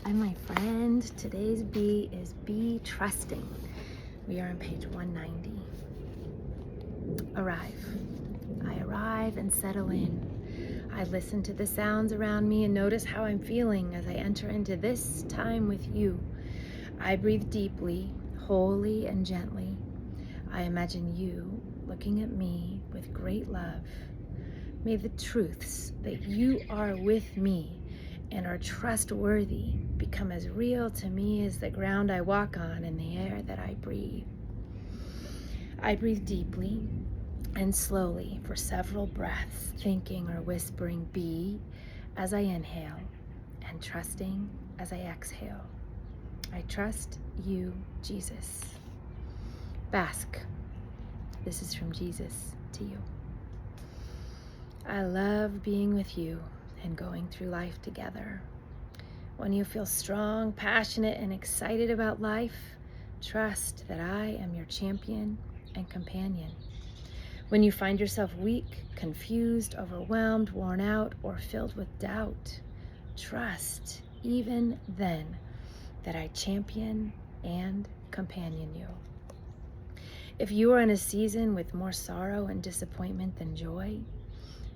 I'm my friend. Today's B is be trusting. We are on page 190. Arrive. I arrive and settle in. I listen to the sounds around me and notice how I'm feeling as I enter into this time with you. I breathe deeply, wholly and gently. I imagine you looking at me with great love. May the truths that you are with me and are trustworthy become as real to me as the ground I walk on and the air that I breathe. I breathe deeply and slowly for several breaths, thinking or whispering be as I inhale and trusting as I exhale. I trust you, Jesus. Bask. This is from Jesus to you. I love being with you and going through life together. When you feel strong, passionate, and excited about life, trust that I am your champion and companion. When you find yourself weak, confused, overwhelmed, worn out, or filled with doubt, trust even then that I champion and companion you. If you are in a season with more sorrow and disappointment than joy,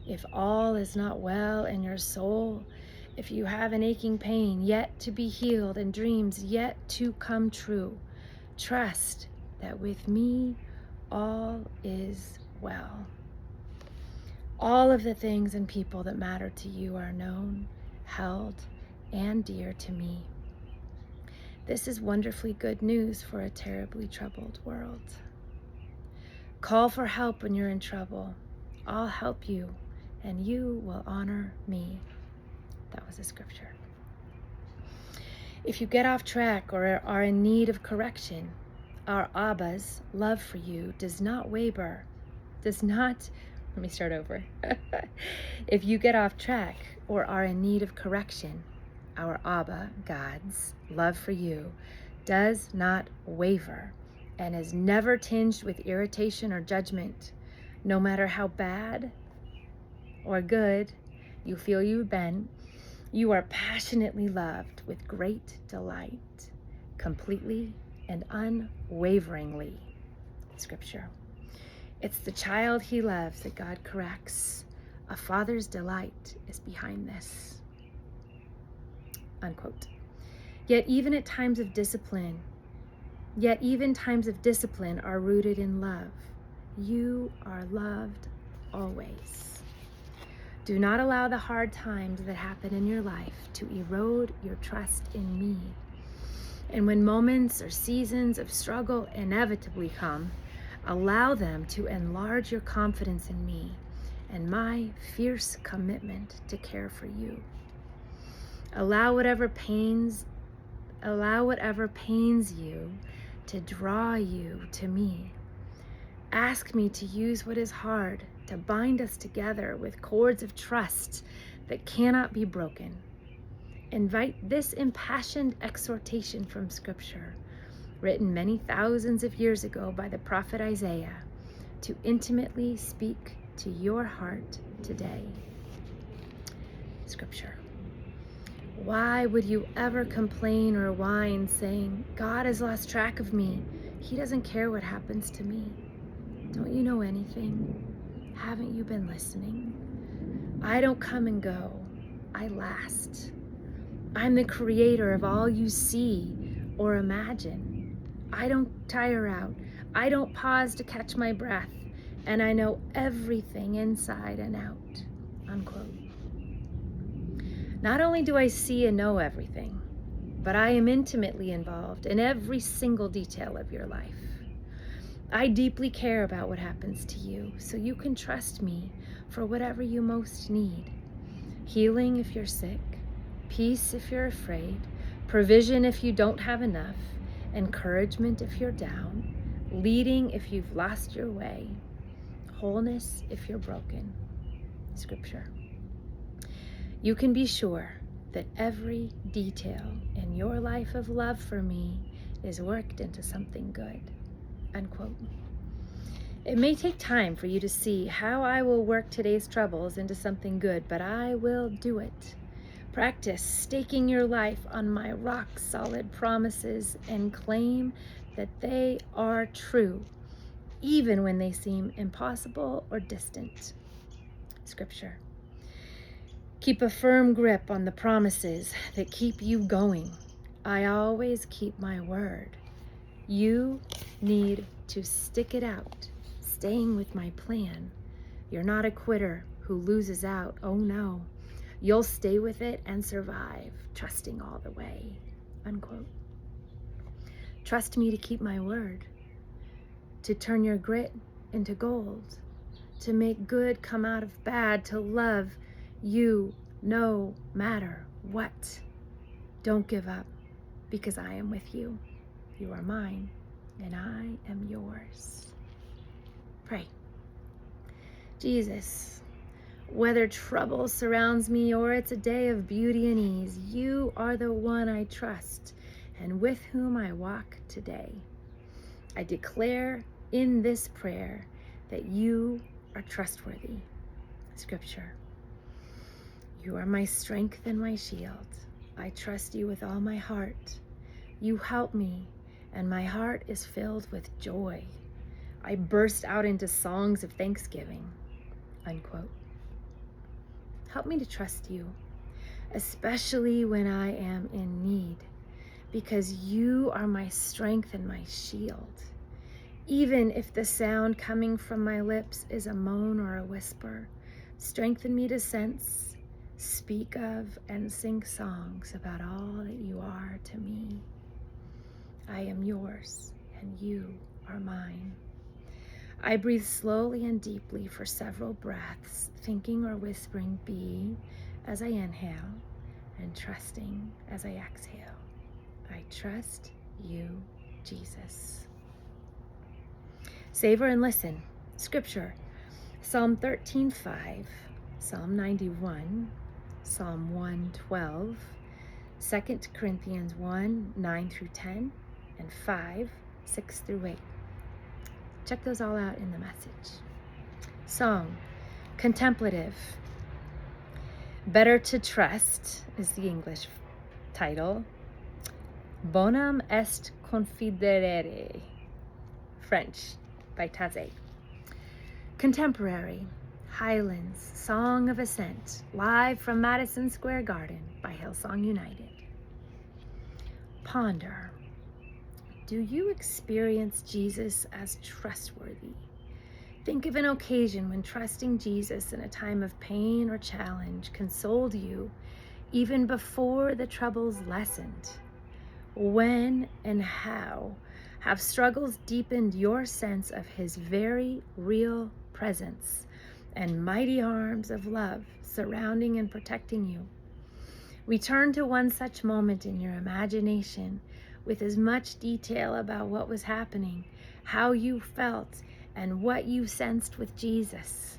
if all is not well in your soul, if you have an aching pain yet to be healed and dreams yet to come true, trust that with me all is well. All of the things and people that matter to you are known, held, and dear to me. This is wonderfully good news for a terribly troubled world. Call for help when you're in trouble. I'll help you, and you will honor me. That was a scripture. If you get off track or are in need of correction, our Abba's love for you does not waver, let me start over. If you get off track or are in need of correction, our Abba, God's love for you does not waver and is never tinged with irritation or judgment, no matter how bad or good you feel you've been. You are passionately loved with great delight, completely and unwaveringly. Scripture. It's the child he loves that God corrects. A father's delight is behind this. Unquote. Yet even times of discipline are rooted in love. You are loved always. Do not allow the hard times that happen in your life to erode your trust in me. And when moments or seasons of struggle inevitably come, allow them to enlarge your confidence in me and my fierce commitment to care for you. Allow whatever pains you to draw you to me. Ask me to use what is hard to bind us together with cords of trust that cannot be broken. Invite this impassioned exhortation from Scripture, written many thousands of years ago by the prophet Isaiah, to intimately speak to your heart today. Scripture. Why would you ever complain or whine, saying, God has lost track of me. He doesn't care what happens to me. Don't you know anything? Haven't you been listening? I don't come and go. I last. I'm the creator of all you see or imagine. I don't tire out. I don't pause to catch my breath. And I know everything inside and out. Unquote. Not only do I see and know everything, but I am intimately involved in every single detail of your life. I deeply care about what happens to you, so you can trust me for whatever you most need. Healing if you're sick, peace if you're afraid, provision if you don't have enough, encouragement if you're down, leading if you've lost your way, wholeness if you're broken. Scripture. You can be sure that every detail in your life of love for me is worked into something good. Unquote. It may take time for you to see how I will work today's troubles into something good, but I will do it. Practice staking your life on my rock-solid promises and claim that they are true, even when they seem impossible or distant. Scripture. Keep a firm grip on the promises that keep you going. I always keep my word. You need to stick it out, staying with my plan. You're not a quitter who loses out. Oh no. You'll stay with it and survive, trusting all the way. Unquote. Trust me to keep my word, to turn your grit into gold, to make good come out of bad, to love you no matter what. Don't give up, because I am with you. You are mine, and I am yours. Pray. Jesus, whether trouble surrounds me or it's a day of beauty and ease, you are the one I trust and with whom I walk today. I declare in this prayer that you are trustworthy. Scripture. You are my strength and my shield. I trust you with all my heart. You help me, and my heart is filled with joy. I burst out into songs of thanksgiving. Unquote. Help me to trust you, especially when I am in need, because you are my strength and my shield. Even if the sound coming from my lips is a moan or a whisper, strengthen me to sense, speak of, and sing songs about all that you are to me. I am yours, and you are mine. I breathe slowly and deeply for several breaths, thinking or whispering be as I inhale and trusting as I exhale. I trust you, Jesus. Savor and listen. Scripture. Psalm 13:5, Psalm 91, Psalm 112, 2 Corinthians 1:9-10, and 5:6-8. Check those all out in the message. Song. Contemplative. Better to Trust is the English title. Bonum est confidere. French, by Taze. Contemporary. Highlands, Song of Ascent, live from Madison Square Garden by Hillsong United. Ponder. Do you experience Jesus as trustworthy? Think of an occasion when trusting Jesus in a time of pain or challenge consoled you even before the troubles lessened. When and how have struggles deepened your sense of his very real presence and mighty arms of love surrounding and protecting you? Return to one such moment in your imagination with as much detail about what was happening, how you felt, and what you sensed with Jesus.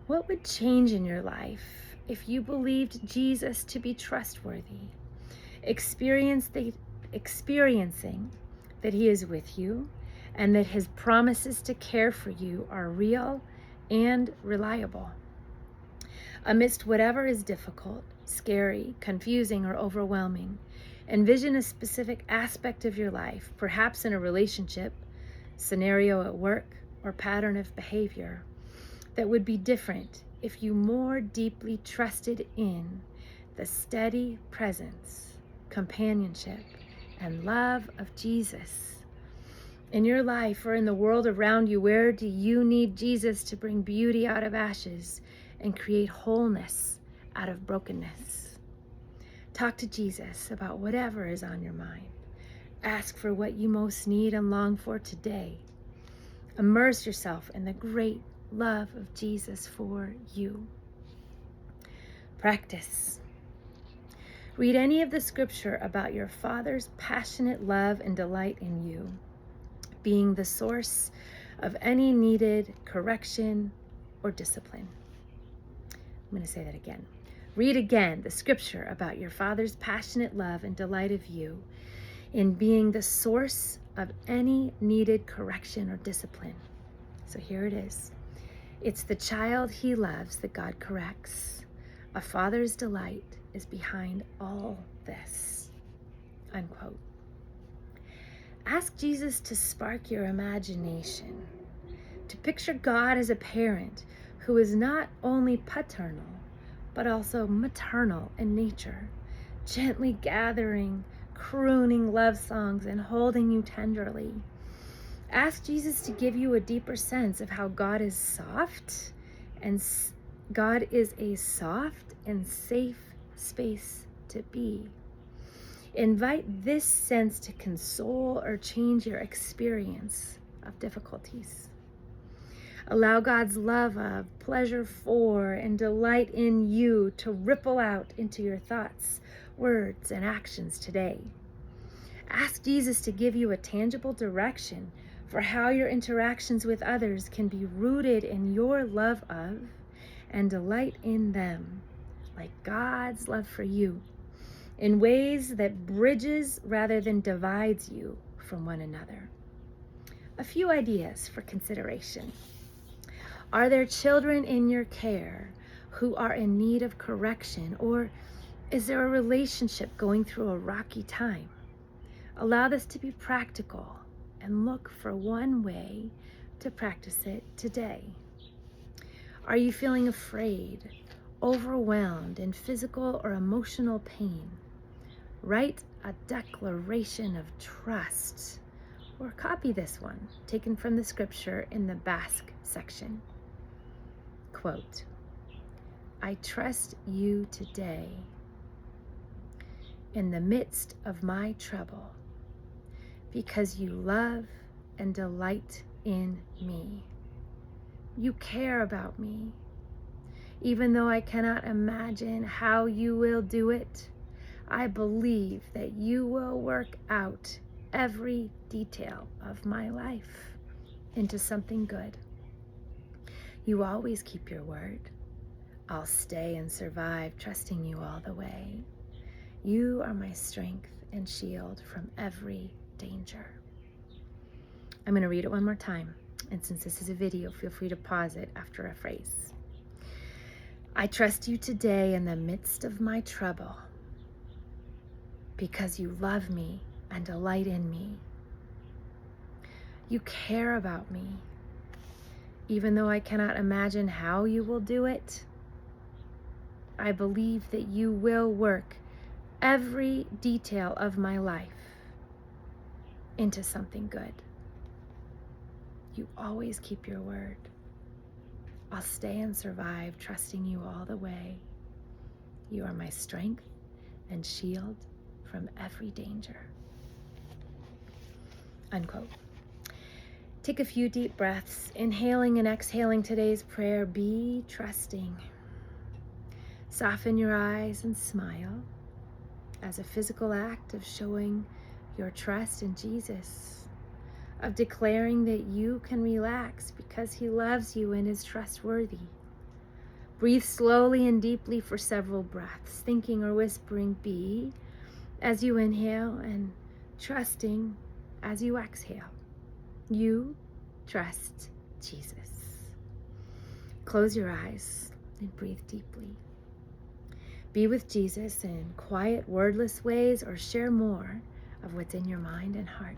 What would change in your life if you believed Jesus to be trustworthy? Experiencing that he is with you and that his promises to care for you are real and reliable. Amidst whatever is difficult, scary, confusing, or overwhelming, envision a specific aspect of your life, perhaps in a relationship, scenario at work, or pattern of behavior, that would be different if you more deeply trusted in the steady presence, companionship, and love of Jesus. In your life or in the world around you, where do you need Jesus to bring beauty out of ashes and create wholeness out of brokenness? Talk to Jesus about whatever is on your mind. Ask for what you most need and long for today. Immerse yourself in the great love of Jesus for you. Practice. Read any of the scripture about your Father's passionate love and delight in you, being the source of any needed correction or discipline. I'm going to say that again. Read again the scripture about your Father's passionate love and delight of you in being the source of any needed correction or discipline. So here it is. It's the child he loves that God corrects, a father's delight is behind all this, unquote. Ask Jesus to spark your imagination, to picture God as a parent who is not only paternal, but also maternal in nature, gently gathering, crooning love songs and holding you tenderly. Ask Jesus to give you a deeper sense of how God is soft, and God is a soft and safe space to be. Invite this sense to console or change your experience of difficulties. Allow God's love of, pleasure for, and delight in you to ripple out into your thoughts, words, and actions today. Ask Jesus to give you a tangible direction for how your interactions with others can be rooted in your love of and delight in them, like God's love for you, in ways that bridges rather than divides you from one another. A few ideas for consideration. Are there children in your care who are in need of correction, or is there a relationship going through a rocky time? Allow this to be practical and look for one way to practice it today. Are you feeling afraid, overwhelmed, in physical or emotional pain? Write a declaration of trust, or copy this one, taken from the scripture in the Basque section. Quote, I trust you today in the midst of my trouble, because you love and delight in me. You care about me. Even though I cannot imagine how you will do it, I believe that you will work out every detail of my life into something good. You always keep your word. I'll stay and survive, trusting you all the way. You are my strength and shield from every danger. I'm going to read it one more time. And since this is a video, feel free to pause it after a phrase. I trust you today in the midst of my trouble, because you love me and delight in me. You care about me. Even though I cannot imagine how you will do it, I believe that you will work every detail of my life into something good. You always keep your word. I'll stay and survive, trusting you all the way. You are my strength and shield from every danger. Unquote. Take a few deep breaths, inhaling and exhaling today's prayer. Be trusting. Soften your eyes and smile as a physical act of showing your trust in Jesus, of declaring that you can relax because he loves you and is trustworthy. Breathe slowly and deeply for several breaths, thinking or whispering be as you inhale and trusting as you exhale. You trust Jesus. Close your eyes and breathe deeply. Be with Jesus in quiet, wordless ways, or share more of what's in your mind and heart.